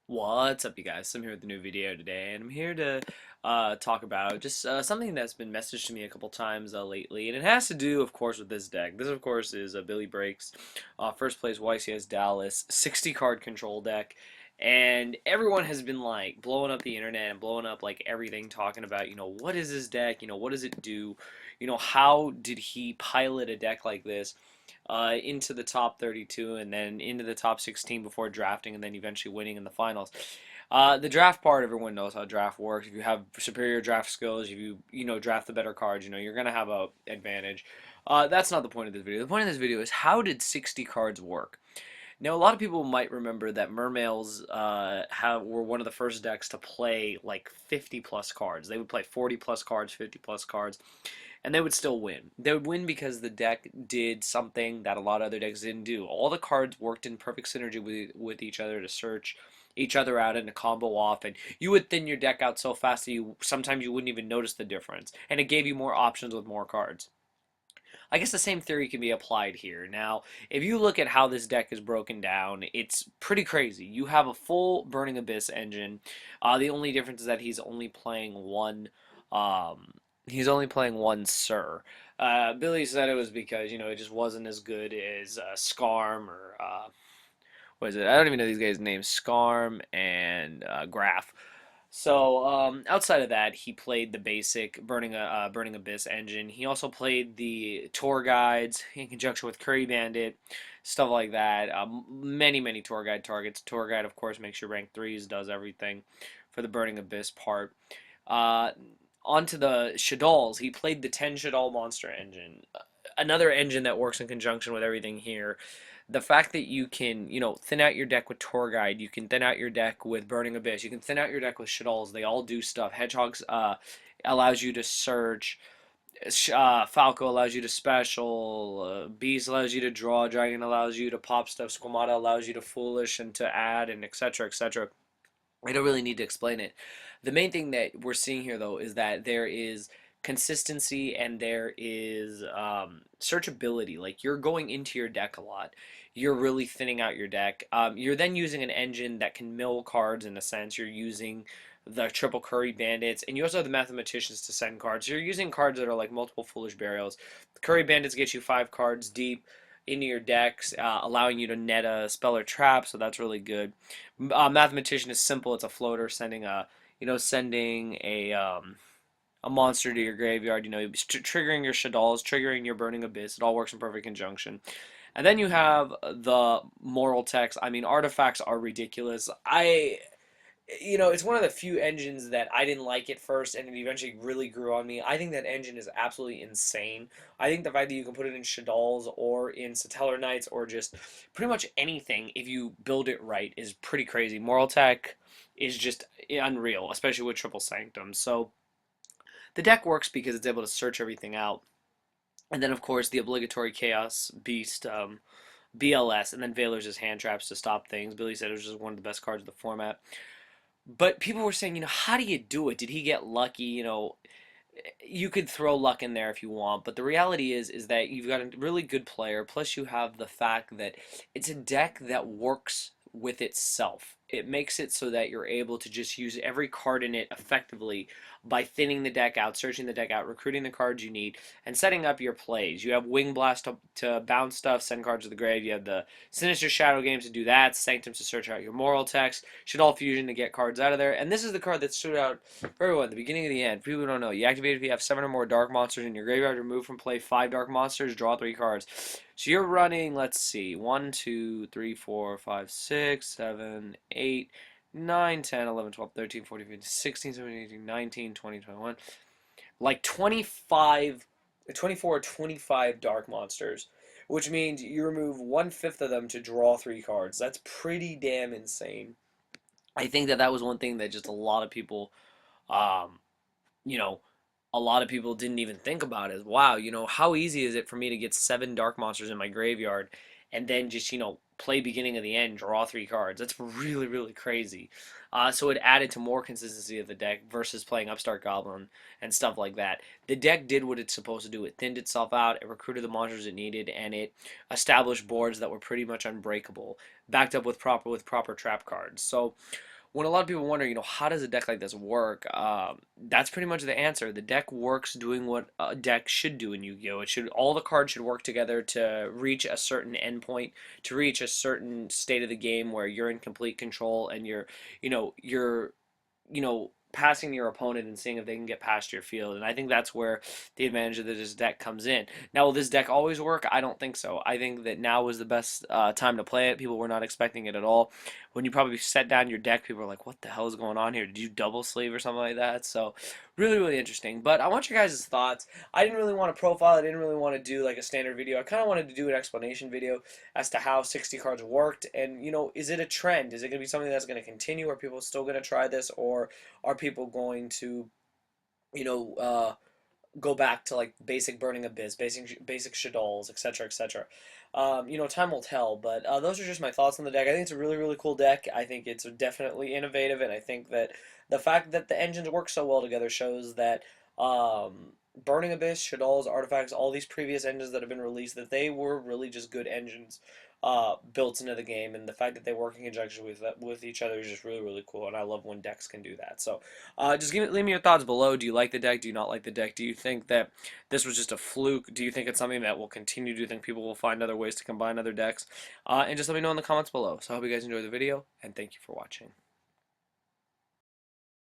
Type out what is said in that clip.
What's up, you guys? I'm here with a new video today, and I'm here to talk about just something that's been messaged to me a couple times lately, and it has to do, of course, with this deck. This, of course, is Billy Breaks, first place YCS Dallas 60 card control deck, and everyone has been like blowing up the internet and blowing up like everything, talking about what is this deck, what does it do, how did he pilot a deck like this into the top 32 and then into the top 16 before drafting and then eventually winning in the finals. The draft part, everyone knows how draft works. If you have superior draft skills, if you draft the better cards, you're gonna have a advantage. That's not the point of this video. The point of this video is how did 60 cards work? Now, a lot of people might remember that Mermails were one of the first decks to play like 50 plus cards. They would play 40 plus cards, 50 plus cards, and they would still win. They would win because the deck did something that a lot of other decks didn't do. All the cards worked in perfect synergy with each other to search each other out and to combo off, and you would thin your deck out so fast that sometimes you wouldn't even notice the difference, and it gave you more options with more cards. I guess the same theory can be applied here. Now, if you look at how this deck is broken down, it's pretty crazy. You have a full Burning Abyss engine. The only difference is that he's only playing one. He's only playing one Sir. Billy said it was because it just wasn't as good as Scarm or what is it? I don't even know these guys' names. Scarm and Graph. So outside of that, he played the basic Burning Abyss engine. He also played the tour guides in conjunction with Curry Bandit, stuff like that. Many tour guide targets. Tour guide, of course, makes your rank threes, does everything for the Burning Abyss part. Onto the Shaddolls, he played the 10 Shaddol monster engine, another engine that works in conjunction with everything here. The fact that you can, thin out your deck with Tour Guide, you can thin out your deck with Burning Abyss, you can thin out your deck with Shaddolls, they all do stuff. Hedgehogs allows you to search, Falco allows you to special, Beast allows you to draw, Dragon allows you to pop stuff, Squamata allows you to foolish and to add, and etc. etc. I don't really need to explain it. The main thing that we're seeing here, though, is that there is consistency and there is searchability. Like, you're going into your deck a lot. You're really thinning out your deck. You're then using an engine that can mill cards in a sense. You're using the triple Curry Bandits, and you also have the Mathematicians to send cards. So you're using cards that are like multiple Foolish Burials. The Curry Bandits get you 5 cards deep into your decks, allowing you to net a spell or trap, so that's really good. Mathematician is simple; it's a floater, sending a monster to your graveyard. Triggering your Shaddolls, triggering your Burning Abyss. It all works in perfect conjunction. And then you have the moral text. I mean, artifacts are ridiculous. It's one of the few engines that I didn't like at first, and it eventually really grew on me. I think that engine is absolutely insane. I think the fact that you can put it in Shaddolls or in Satellar Knights or just pretty much anything, if you build it right, is pretty crazy. Moral Tech is just unreal, especially with Triple Sanctum. So the deck works because it's able to search everything out. And then, of course, the obligatory Chaos Beast, BLS, and then Valor's hand traps to stop things. Billy said it was just one of the best cards of the format. But people were saying, how do you do it? Did he get lucky? You could throw luck in there if you want, but the reality is that you've got a really good player, plus you have the fact that it's a deck that works with itself. It makes it so that you're able to just use every card in it effectively by thinning the deck out, searching the deck out, recruiting the cards you need, and setting up your plays. You have Wing Blast to bounce stuff, send cards to the grave. You have the Sinister Shadow Games to do that, Sanctums to search out your moral text, Shaddol Fusion to get cards out of there. And this is the card that stood out for everyone at the beginning of the end. For people who don't know, you activate if you have 7 or more dark monsters in your graveyard, remove from play 5 dark monsters, draw 3 cards. So you're running, let's see, 1, 2, 3, 4, 5, 6, 7, 8, 9, 10, 11, 12, 13, 14, 15, 16, 17, 18, 19, 20, 21. Like 25, 24 or 25 dark monsters, which means you remove 1/5 of them to draw 3 cards. That's pretty damn insane. I think that was one thing that just a lot of people, um, you know, a lot of people didn't even think about is, wow, how easy is it for me to get 7 dark monsters in my graveyard and then just, play beginning of the end, draw 3 cards. That's really, really crazy. So it added to more consistency of the deck versus playing Upstart Goblin and stuff like that. The deck did what it's supposed to do. It thinned itself out, it recruited the monsters it needed, and it established boards that were pretty much unbreakable, backed up with proper trap cards. So when a lot of people wonder, how does a deck like this work? That's pretty much the answer. The deck works doing what a deck should do in Yu-Gi-Oh! All the cards should work together to reach a certain endpoint, to reach a certain state of the game where you're in complete control and you're passing your opponent and seeing if they can get past your field. And I think that's where the advantage of this deck comes in. Now, will this deck always work? I don't think so. I think that now was the best time to play it. People were not expecting it at all. When you probably set down your deck, people were like, what the hell is going on here? Did you double sleeve or something like that? So really, really interesting. But I want your guys' thoughts. I didn't really want to profile. I didn't really want to do like a standard video. I kind of wanted to do an explanation video as to how 60 cards worked. And, is it a trend? Is it going to be something that's going to continue? Are people still going to try this? Or are people going to, you know, uh, go back to like basic Burning Abyss, basic Shaddolls, etc., etc. Time will tell, but those are just my thoughts on the deck. I think it's a really, really cool deck. I think it's definitely innovative, and I think that the fact that the engines work so well together shows that Burning Abyss, Shaddolls, Artifacts, all these previous engines that have been released, that they were really just good engines built into the game, and the fact that they work in conjunction with each other is just really, really cool, and I love when decks can do that. So just leave me your thoughts below. Do you like the deck? Do you not like the deck? Do you think that this was just a fluke? Do you think it's something that will continue? Do you think people will find other ways to combine other decks? And just let me know in the comments below. So I hope you guys enjoyed the video, and thank you for watching.